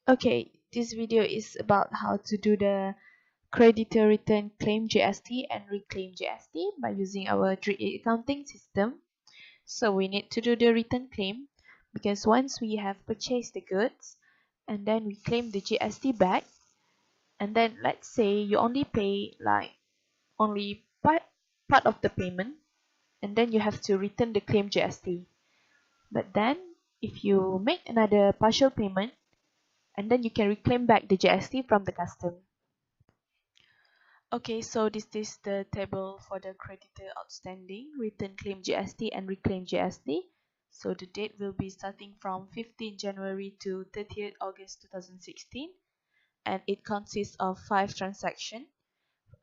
Okay, this video is about how to do the creditor return claim GST and reclaim GST by using our 3A accounting system. So we need to do the return claim because once we have purchased the goods and then we claim the GST back, and then let's say you only pay like only part of the payment, and then you have to return the claim GST. But then if you make another partial payment, and then you can reclaim back the GST from the custom. Okay, so this is the table for the creditor outstanding, return claim GST and reclaim GST. So the date will be starting from 15 January to 30th August 2016, and it consists of 5 transactions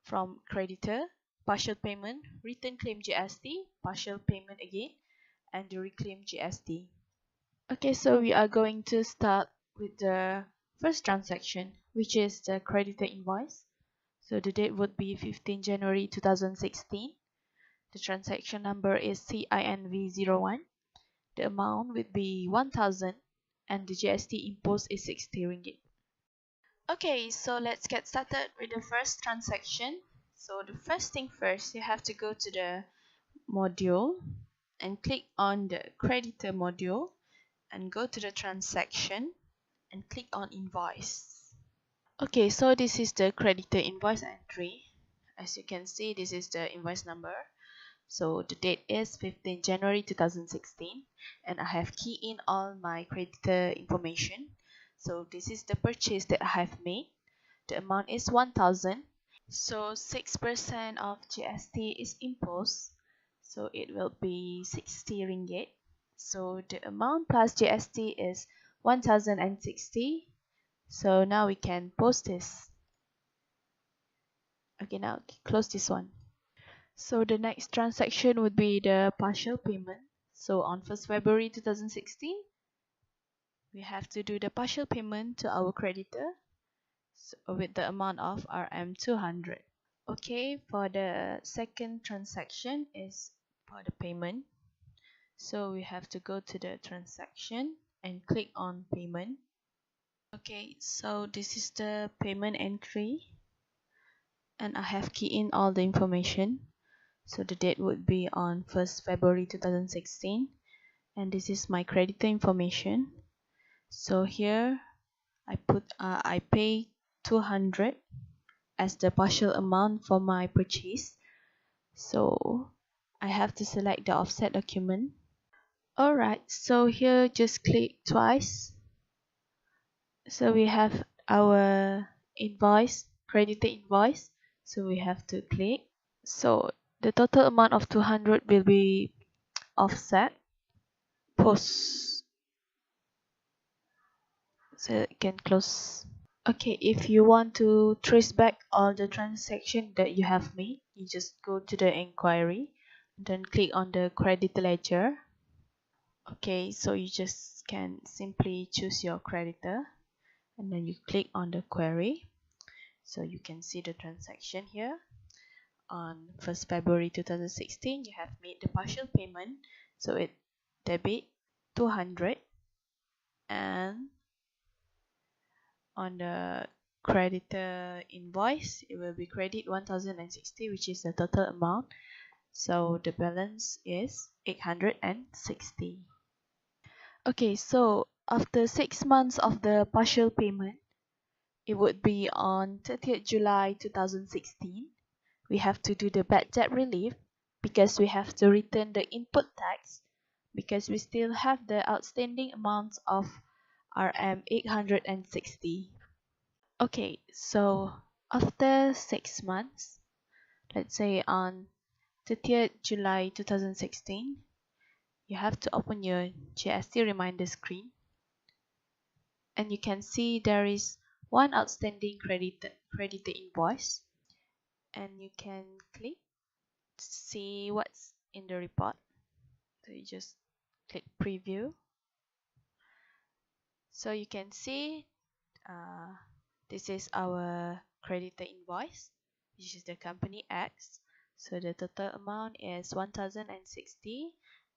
from creditor, partial payment, return claim GST, partial payment again, and the reclaim GST. Okay, so we are going to start with the first transaction, which is the creditor invoice. So the date would be 15 January 2016. The transaction number is CINV01. The amount would be 1000 and the GST imposed is 60 ringgit. Okay, so let's get started with the first transaction. So the first thing first, you have to go to the module and click on the creditor module and go to the transaction and click on invoice. Okay, so this is the creditor invoice entry. As you can see, this is the invoice number. So the date is 15 January 2016 and I have keyed in all my creditor information. So this is the purchase that I have made. The amount is 1000. So 6% of GST is imposed. So it will be 60 ringgit. So the amount plus GST is 1060. So now we can post this. Okay, now close this one. So the next transaction would be the partial payment. So on 1st February 2016, we have to do the partial payment to our creditor with the amount of RM200. Okay, for the second transaction is for the payment. So we have to go to the transaction and click on payment. Okay, so this is the payment entry and I have keyed in all the information. So the date would be on 1st February 2016 and this is my creditor information. So here I pay 200 as the partial amount for my purchase. So I have to select the offset document. Alright, so here just click twice. So we have our invoice, creditor invoice. So we have to click. So the total amount of 200 will be offset post. So you can close. Okay, if you want to trace back all the transactions that you have made, you just go to the inquiry, then click on the credit ledger. Okay, so you just can simply choose your creditor and then you click on the query. So you can see the transaction here. On 1st February 2016, you have made the partial payment. So it debit 200 and on the creditor invoice, it will be credit 1060, which is the total amount. So the balance is 860. Okay, so after 6 months of the partial payment, it would be on 30th July 2016. We have to do the bad debt relief because we have to return the input tax because we still have the outstanding amounts of RM 860. Okay, so after 6 months, let's say on 30th July 2016, you have to open your GST reminder screen and you can see there is one outstanding creditor invoice and you can click to see what's in the report. So you just click preview. So you can see this is our creditor invoice, which is the company X. So the total amount is 1060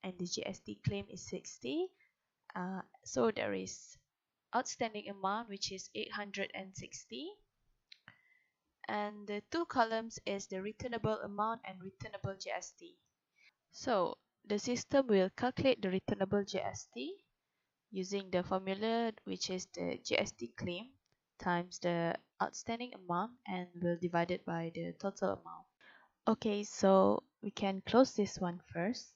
and the GST claim is 60. So there is outstanding amount, which is 860, and the two columns is the returnable amount and returnable GST. So the system will calculate the returnable GST using the formula, which is the GST claim times the outstanding amount, and will divide it by the total amount. Okay, so we can close this one first.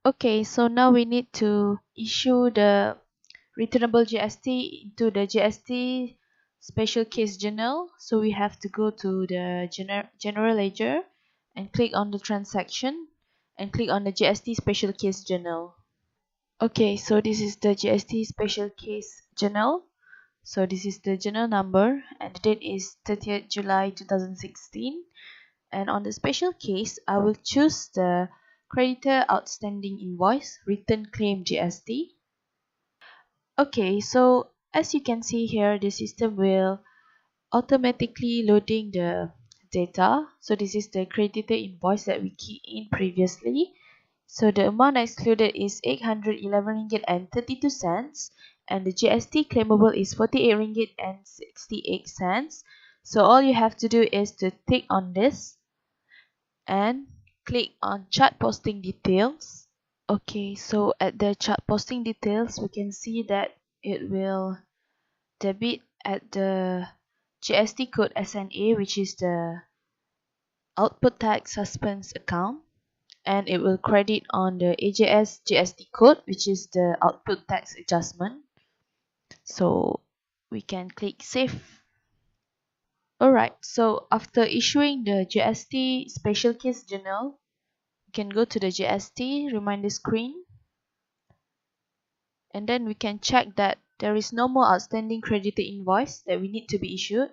Okay, so now we need to issue the returnable GST into the GST special case journal. So we have to go to the general ledger and click on the transaction and click on the GST special case journal. Okay, so this is the GST special case journal. So this is the journal number and the date is 30th July 2016. And on the special case, I will choose the creditor outstanding invoice return claim GST. Okay, so as you can see here, the system will automatically loading the data. So this is the creditor invoice that we keyed in previously. So the amount excluded is 811 ringgit and 32 cents, and the GST claimable is 48 ringgit and 68 cents. So all you have to do is to tick on this and click on chart posting details. Okay, so at the chart posting details, we can see that it will debit at the GST code SNA, which is the output tax suspense account, and it will credit on the AJS GST code, which is the output tax adjustment. So we can click save. Alright, so after issuing the GST special case journal, we can go to the GST reminder screen, and then we can check that there is no more outstanding creditor invoice that we need to be issued.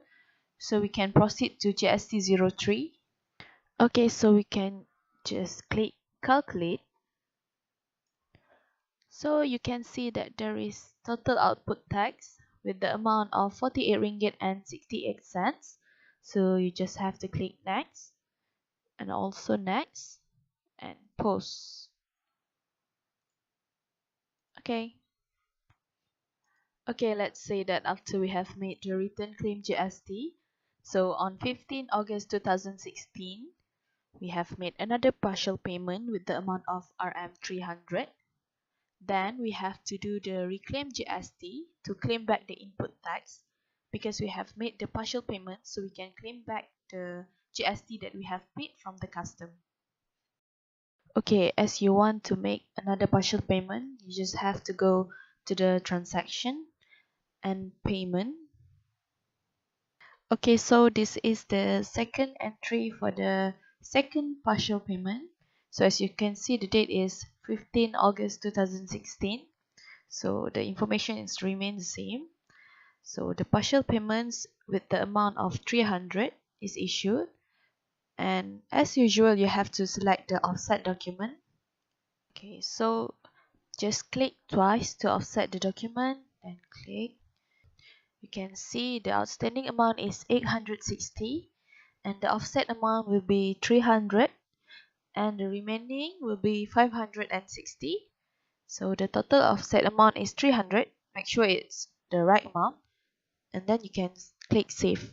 So we can proceed to GST 03. Okay, so we can just click calculate. So you can see that there is total output tax with the amount of 48 ringgit and 68 cents. So you just have to click next and also next and post. Okay. Okay, let's say that after we have made the return claim GST, so on 15 August 2016, we have made another partial payment with the amount of RM 300. Then we have to do the reclaim GST to claim back the input tax because we have made the partial payment, so we can claim back the GST that we have paid from the custom. Okay, as you want to make another partial payment, you just have to go to the transaction and payment. Okay, so this is the second entry for the second partial payment. So as you can see, the date is 15 August 2016. So the information is remain the same. So the partial payments with the amount of 300 is issued. And as usual, you have to select the offset document. Okay, so just click twice to offset the document and click. You can see the outstanding amount is 860 and the offset amount will be 300 and the remaining will be 560. So the total offset amount is 300. Make sure it's the right amount and then you can click save.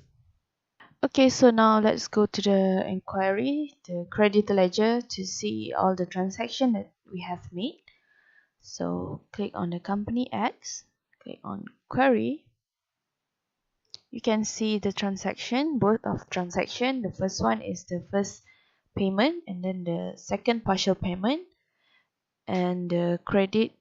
Okay, so now let's go to the inquiry, the creditor ledger, to see all the transaction that we have made. So click on the company X, click on query. You can see the transaction, both of transaction. The first one is the first payment and then the second partial payment, and the credit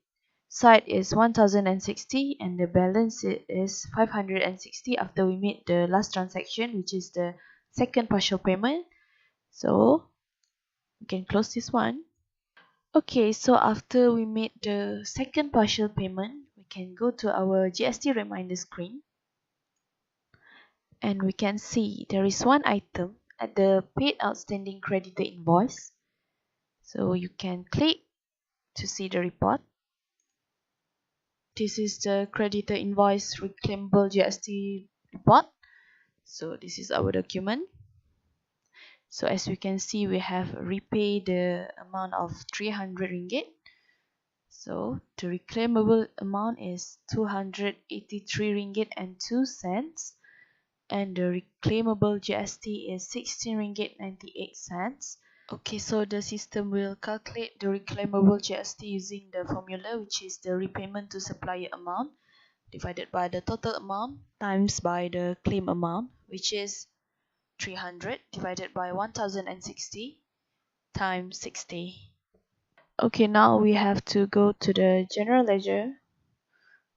side is 1060 and the balance is 560 after we made the last transaction, which is the second partial payment. So we can close this one. Okay, so after we made the second partial payment, we can go to our GST reminder screen and we can see there is one item at the paid outstanding creditor invoice. So you can click to see the report. This is the creditor invoice reclaimable GST report. So this is our document. So as we can see, we have repaid the amount of 300 ringgit. So the reclaimable amount is 283 ringgit and 2 cents, and the reclaimable GST is 16 ringgit 98 cents. Okay, so the system will calculate the reclaimable GST using the formula, which is the repayment to supplier amount divided by the total amount times by the claim amount, which is 300 divided by 1060 times 60. Okay, now we have to go to the general ledger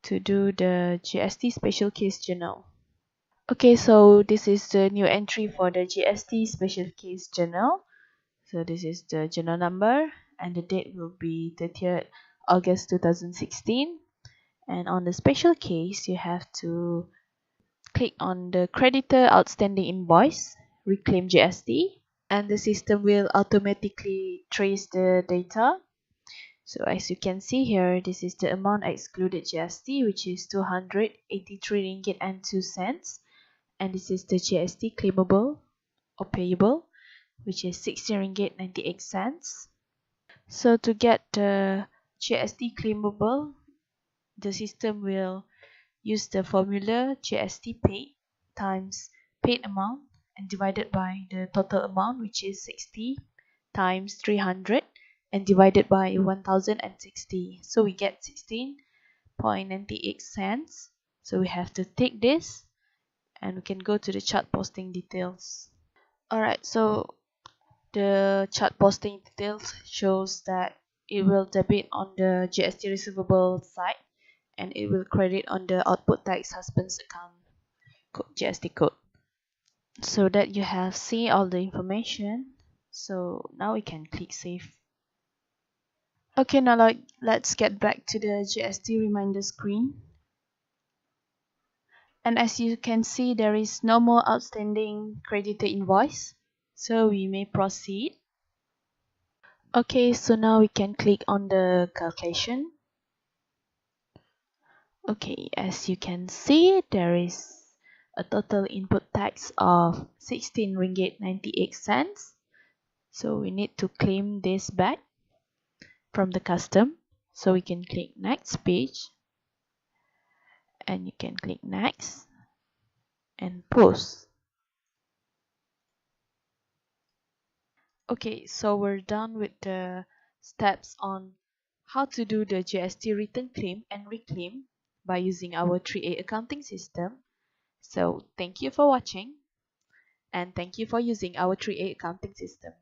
to do the GST special case journal. Okay, so this is the new entry for the GST special case journal. So this is the journal number, and the date will be 30th August 2016. And on the special case, you have to click on the creditor outstanding invoice, reclaim GST, and the system will automatically trace the data. So as you can see here, this is the amount excluded GST, which is 283 ringgit and 2 cents. And this is the GST claimable or payable, which is 16 ringgit 98 cents. So to get the GST claimable, the system will use the formula GST paid times paid amount and divided by the total amount, which is 60 times 300 and divided by 1060. So we get 16.98 cents. So we have to take this and we can go to the chart posting details. Alright, so the chart posting details shows that it will debit on the GST receivable side and it will credit on the output tax husband's account GST code. So that you have seen all the information. So now we can click save. Okay, now let's get back to the GST reminder screen. And as you can see, there is no more outstanding creditor invoice. So we may proceed. Okay, so now we can click on the calculation. Okay, as you can see, there is a total input tax of 16 ringgit 98 cents. So we need to claim this back from the custom. So we can click next page and you can click next and post. Okay, so we're done with the steps on how to do the GST return claim and reclaim by using our 3A accounting system. So thank you for watching and thank you for using our 3A accounting system.